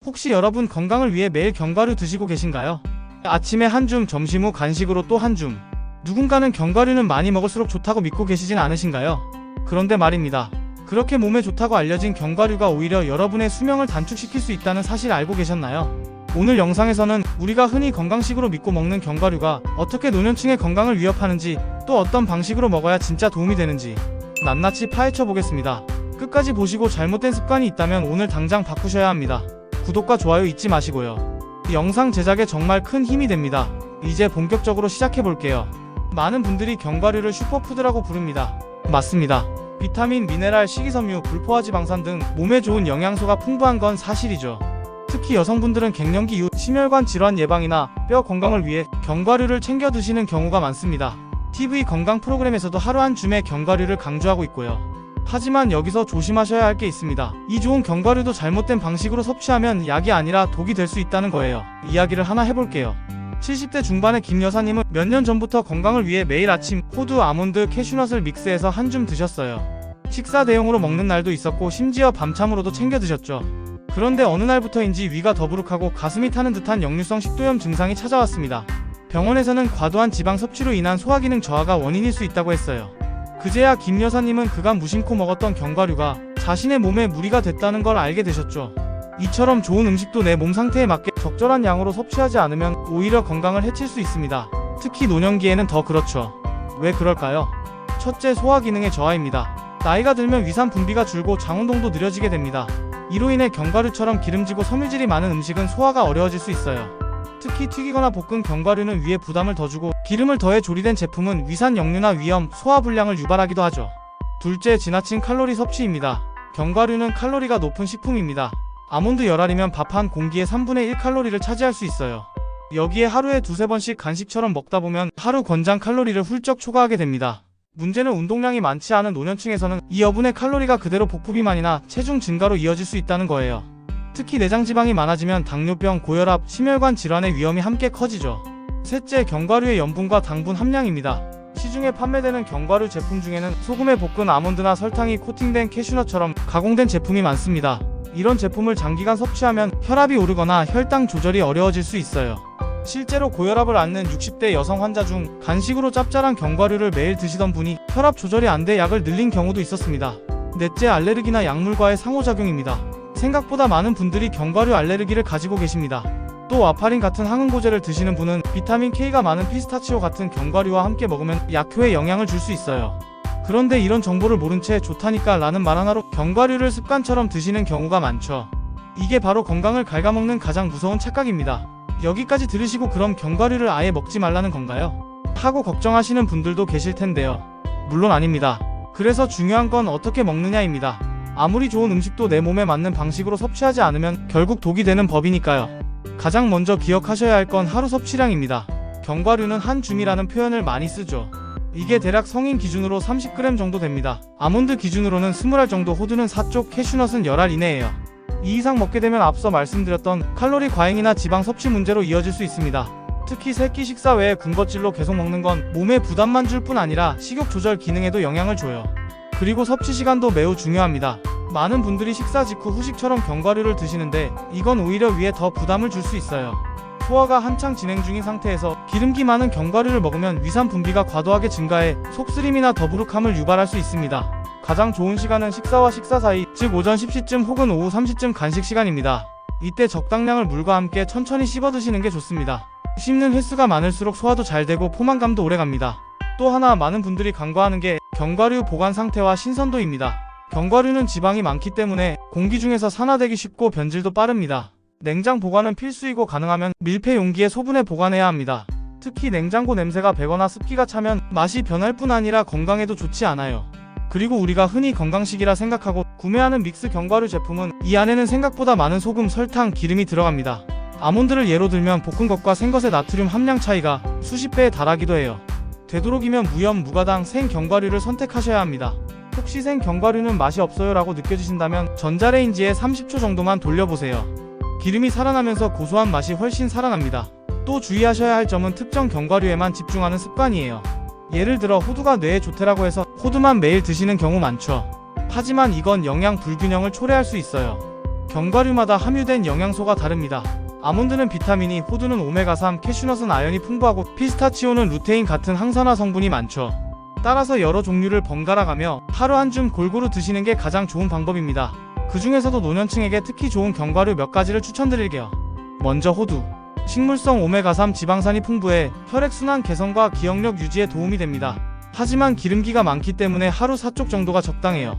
혹시 여러분 건강을 위해 매일 견과류 드시고 계신가요? 아침에 한 줌, 점심 후 간식으로 또 한 줌. 누군가는 견과류는 많이 먹을수록 좋다고 믿고 계시진 않으신가요? 그런데 말입니다. 그렇게 몸에 좋다고 알려진 견과류가 오히려 여러분의 수명을 단축시킬 수 있다는 사실 알고 계셨나요? 오늘 영상에서는 우리가 흔히 건강식으로 믿고 먹는 견과류가 어떻게 노년층의 건강을 위협하는지, 또 어떤 방식으로 먹어야 진짜 도움이 되는지 낱낱이 파헤쳐 보겠습니다. 끝까지 보시고 잘못된 습관이 있다면 오늘 당장 바꾸셔야 합니다. 구독과 좋아요 잊지 마시고요. 영상 제작에 정말 큰 힘이 됩니다. 이제 본격적으로 시작해 볼게요. 많은 분들이 견과류를 슈퍼푸드라고 부릅니다. 맞습니다. 비타민, 미네랄, 식이섬유, 불포화지방산 등 몸에 좋은 영양소가 풍부한 건 사실이죠. 특히 여성분들은 갱년기 이후 심혈관 질환 예방이나 뼈 건강을 위해 견과류를 챙겨 드시는 경우가 많습니다. TV 건강 프로그램에서도 하루 한 줌의 견과류를 강조하고 있고요. 하지만 여기서 조심하셔야 할 게 있습니다. 이 좋은 견과류도 잘못된 방식으로 섭취하면 약이 아니라 독이 될 수 있다는 거예요. 이야기를 하나 해볼게요. 70대 중반의 김 여사님은 몇 년 전부터 건강을 위해 매일 아침 호두, 아몬드, 캐슈넛을 믹스해서 한 줌 드셨어요. 식사 대용으로 먹는 날도 있었고 심지어 밤참으로도 챙겨 드셨죠. 그런데 어느 날부터인지 위가 더부룩하고 가슴이 타는 듯한 역류성 식도염 증상이 찾아왔습니다. 병원에서는 과도한 지방 섭취로 인한 소화기능 저하가 원인일 수 있다고 했어요. 그제야 김 여사님은 그간 무심코 먹었던 견과류가 자신의 몸에 무리가 됐다는 걸 알게 되셨죠. 이처럼 좋은 음식도 내 몸 상태에 맞게 적절한 양으로 섭취하지 않으면 오히려 건강을 해칠 수 있습니다. 특히 노년기에는 더 그렇죠. 왜 그럴까요? 첫째, 소화기능의 저하입니다. 나이가 들면 위산 분비가 줄고 장운동도 느려지게 됩니다. 이로 인해 견과류처럼 기름지고 섬유질이 많은 음식은 소화가 어려워질 수 있어요. 특히 튀기거나 볶은 견과류는 위에 부담을 더 주고 기름을 더해 조리된 제품은 위산 역류나 위염, 소화불량을 유발하기도 하죠. 둘째, 지나친 칼로리 섭취입니다. 견과류는 칼로리가 높은 식품입니다. 아몬드 열알이면 밥 한 공기의 3분의 1 칼로리를 차지할 수 있어요. 여기에 하루에 두세 번씩 간식처럼 먹다 보면 하루 권장 칼로리를 훌쩍 초과하게 됩니다. 문제는 운동량이 많지 않은 노년층에서는 이 여분의 칼로리가 그대로 복부비만이나 체중 증가로 이어질 수 있다는 거예요. 특히 내장지방이 많아지면 당뇨병, 고혈압, 심혈관 질환의 위험이 함께 커지죠. 셋째, 견과류의 염분과 당분 함량입니다. 시중에 판매되는 견과류 제품 중에는 소금에 볶은 아몬드나 설탕이 코팅된 캐슈넛처럼 가공된 제품이 많습니다. 이런 제품을 장기간 섭취하면 혈압이 오르거나 혈당 조절이 어려워질 수 있어요. 실제로 고혈압을 앓는 60대 여성 환자 중 간식으로 짭짤한 견과류를 매일 드시던 분이 혈압 조절이 안 돼 약을 늘린 경우도 있었습니다. 넷째, 알레르기나 약물과의 상호작용입니다. 생각보다 많은 분들이 견과류 알레르기를 가지고 계십니다. 또 와파린 같은 항응고제를 드시는 분은 비타민 K가 많은 피스타치오 같은 견과류와 함께 먹으면 약효에 영향을 줄 수 있어요. 그런데 이런 정보를 모른 채 좋다니까 라는 말 하나로 견과류를 습관처럼 드시는 경우가 많죠. 이게 바로 건강을 갉아먹는 가장 무서운 착각입니다. 여기까지 들으시고 그럼 견과류를 아예 먹지 말라는 건가요? 하고 걱정하시는 분들도 계실 텐데요. 물론 아닙니다. 그래서 중요한 건 어떻게 먹느냐입니다. 아무리 좋은 음식도 내 몸에 맞는 방식으로 섭취하지 않으면 결국 독이 되는 법이니까요. 가장 먼저 기억하셔야 할 건 하루 섭취량입니다. 견과류는 한 줌이라는 표현을 많이 쓰죠. 이게 대략 성인 기준으로 30g 정도 됩니다. 아몬드 기준으로는 20알 정도, 호두는 4쪽, 캐슈넛은 10알 이내예요. 이 이상 먹게 되면 앞서 말씀드렸던 칼로리 과잉이나 지방 섭취 문제로 이어질 수 있습니다. 특히 세끼 식사 외에 군것질로 계속 먹는 건 몸에 부담만 줄 뿐 아니라 식욕 조절 기능에도 영향을 줘요. 그리고 섭취 시간도 매우 중요합니다. 많은 분들이 식사 직후 후식처럼 견과류를 드시는데 이건 오히려 위에 더 부담을 줄 수 있어요. 소화가 한창 진행 중인 상태에서 기름기 많은 견과류를 먹으면 위산 분비가 과도하게 증가해 속쓰림이나 더부룩함을 유발할 수 있습니다. 가장 좋은 시간은 식사와 식사 사이, 즉 오전 10시쯤 혹은 오후 3시쯤 간식 시간입니다. 이때 적당량을 물과 함께 천천히 씹어 드시는 게 좋습니다. 씹는 횟수가 많을수록 소화도 잘 되고 포만감도 오래갑니다. 또 하나 많은 분들이 간과하는 게 견과류 보관 상태와 신선도입니다. 견과류는 지방이 많기 때문에 공기 중에서 산화되기 쉽고 변질도 빠릅니다. 냉장 보관은 필수이고 가능하면 밀폐 용기에 소분해 보관해야 합니다. 특히 냉장고 냄새가 배거나 습기가 차면 맛이 변할 뿐 아니라 건강에도 좋지 않아요. 그리고 우리가 흔히 건강식이라 생각하고 구매하는 믹스 견과류 제품은 이 안에는 생각보다 많은 소금, 설탕, 기름이 들어갑니다. 아몬드를 예로 들면 볶은 것과 생것의 나트륨 함량 차이가 수십 배에 달하기도 해요. 되도록이면 무염, 무가당, 생 견과류를 선택하셔야 합니다. 혹시 생 견과류는 맛이 없어요 라고 느껴지신다면 전자레인지에 30초 정도만 돌려보세요. 기름이 살아나면서 고소한 맛이 훨씬 살아납니다. 또 주의하셔야 할 점은 특정 견과류에만 집중하는 습관이에요. 예를 들어 호두가 뇌에 좋대라고 해서 호두만 매일 드시는 경우 많죠. 하지만 이건 영양 불균형을 초래할 수 있어요. 견과류마다 함유된 영양소가 다릅니다. 아몬드는 비타민이, 호두는 오메가3, 캐슈넛은 아연이 풍부하고 피스타치오는 루테인 같은 항산화 성분이 많죠. 따라서 여러 종류를 번갈아 가며 하루 한 줌 골고루 드시는 게 가장 좋은 방법입니다. 그 중에서도 노년층에게 특히 좋은 견과류 몇 가지를 추천드릴게요. 먼저 호두. 식물성 오메가3 지방산이 풍부해 혈액순환 개선과 기억력 유지에 도움이 됩니다. 하지만 기름기가 많기 때문에 하루 4쪽 정도가 적당해요.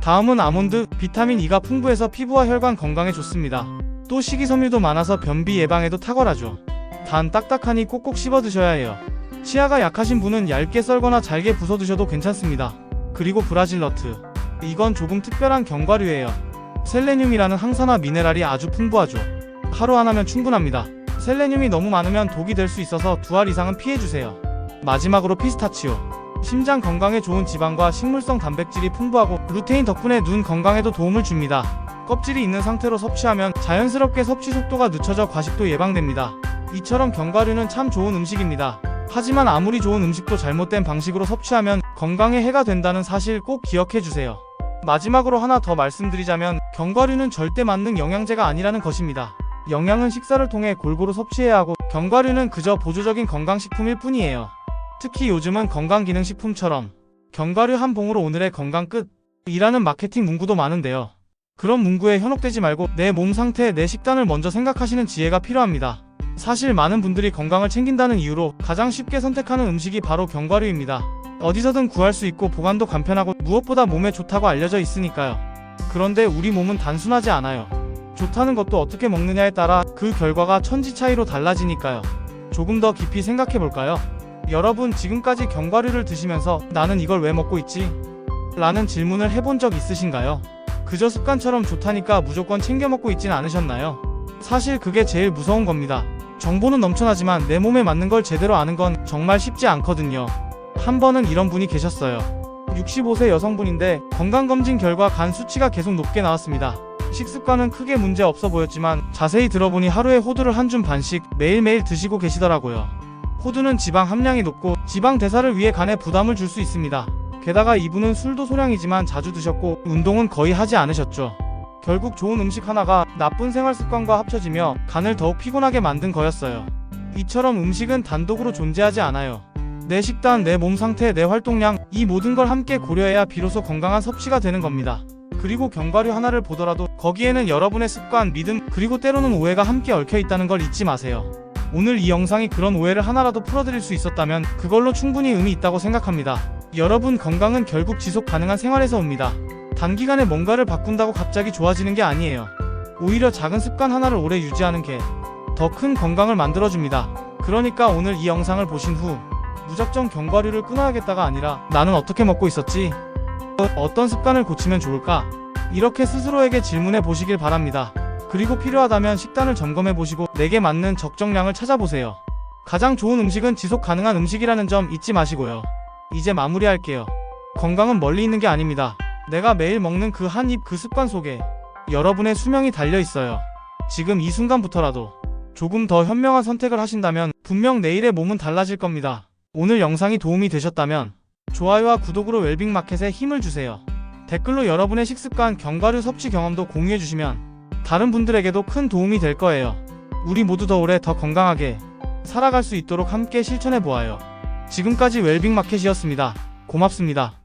다음은 아몬드. 비타민 E가 풍부해서 피부와 혈관 건강에 좋습니다. 또 식이섬유도 많아서 변비 예방에도 탁월하죠. 단 딱딱하니 꼭꼭 씹어 드셔야 해요. 치아가 약하신 분은 얇게 썰거나 잘게 부숴 드셔도 괜찮습니다. 그리고 브라질 너트. 이건 조금 특별한 견과류예요. 셀레늄이라는 항산화 미네랄이 아주 풍부하죠. 하루 하나면 충분합니다. 셀레늄이 너무 많으면 독이 될 수 있어서 2알 이상은 피해주세요. 마지막으로 피스타치오. 심장 건강에 좋은 지방과 식물성 단백질이 풍부하고 루테인 덕분에 눈 건강에도 도움을 줍니다. 껍질이 있는 상태로 섭취하면 자연스럽게 섭취 속도가 늦춰져 과식도 예방됩니다. 이처럼 견과류는 참 좋은 음식입니다. 하지만 아무리 좋은 음식도 잘못된 방식으로 섭취하면 건강에 해가 된다는 사실 꼭 기억해주세요. 마지막으로 하나 더 말씀드리자면 견과류는 절대 만능 영양제가 아니라는 것입니다. 영양은 식사를 통해 골고루 섭취해야 하고 견과류는 그저 보조적인 건강식품일 뿐이에요. 특히 요즘은 건강기능식품처럼 견과류 한 봉으로 오늘의 건강 끝 이라는 마케팅 문구도 많은데요. 그런 문구에 현혹되지 말고 내 몸 상태, 내 식단을 먼저 생각하시는 지혜가 필요합니다. 사실 많은 분들이 건강을 챙긴다는 이유로 가장 쉽게 선택하는 음식이 바로 견과류입니다. 어디서든 구할 수 있고 보관도 간편하고 무엇보다 몸에 좋다고 알려져 있으니까요. 그런데 우리 몸은 단순하지 않아요. 좋다는 것도 어떻게 먹느냐에 따라 그 결과가 천지 차이로 달라지니까요. 조금 더 깊이 생각해볼까요? 여러분 지금까지 견과류를 드시면서 나는 이걸 왜 먹고 있지? 라는 질문을 해본 적 있으신가요? 그저 습관처럼 좋다니까 무조건 챙겨 먹고 있진 않으셨나요? 사실 그게 제일 무서운 겁니다. 정보는 넘쳐나지만 내 몸에 맞는 걸 제대로 아는 건 정말 쉽지 않거든요. 한 번은 이런 분이 계셨어요. 65세 여성분인데 건강검진 결과 간 수치가 계속 높게 나왔습니다. 식습관은 크게 문제 없어 보였지만 자세히 들어보니 하루에 호두를 한 줌 반씩 매일매일 드시고 계시더라고요. 호두는 지방 함량이 높고 지방 대사를 위해 간에 부담을 줄 수 있습니다. 게다가 이분은 술도 소량이지만 자주 드셨고 운동은 거의 하지 않으셨죠. 결국 좋은 음식 하나가 나쁜 생활 습관과 합쳐지며 간을 더욱 피곤하게 만든 거였어요. 이처럼 음식은 단독으로 존재하지 않아요. 내 식단, 내 몸 상태, 내 활동량, 이 모든 걸 함께 고려해야 비로소 건강한 섭취가 되는 겁니다. 그리고 견과류 하나를 보더라도 거기에는 여러분의 습관, 믿음, 그리고 때로는 오해가 함께 얽혀 있다는 걸 잊지 마세요. 오늘 이 영상이 그런 오해를 하나라도 풀어드릴 수 있었다면 그걸로 충분히 의미 있다고 생각합니다. 여러분, 건강은 결국 지속 가능한 생활에서 옵니다. 단기간에 뭔가를 바꾼다고 갑자기 좋아지는 게 아니에요. 오히려 작은 습관 하나를 오래 유지하는 게 더 큰 건강을 만들어줍니다. 그러니까 오늘 이 영상을 보신 후 무작정 견과류를 끊어야겠다가 아니라 나는 어떻게 먹고 있었지? 어떤 습관을 고치면 좋을까? 이렇게 스스로에게 질문해 보시길 바랍니다. 그리고 필요하다면 식단을 점검해 보시고 내게 맞는 적정량을 찾아보세요. 가장 좋은 음식은 지속 가능한 음식이라는 점 잊지 마시고요. 이제 마무리할게요. 건강은 멀리 있는 게 아닙니다. 내가 매일 먹는 그 한 입, 그 습관 속에 여러분의 수명이 달려 있어요. 지금 이 순간부터라도 조금 더 현명한 선택을 하신다면 분명 내일의 몸은 달라질 겁니다. 오늘 영상이 도움이 되셨다면 좋아요와 구독으로 웰빙마켓에 힘을 주세요. 댓글로 여러분의 식습관, 견과류 섭취 경험도 공유해주시면 다른 분들에게도 큰 도움이 될 거예요. 우리 모두 더 오래 더 건강하게 살아갈 수 있도록 함께 실천해보아요. 지금까지 웰빙마켓이었습니다. 고맙습니다.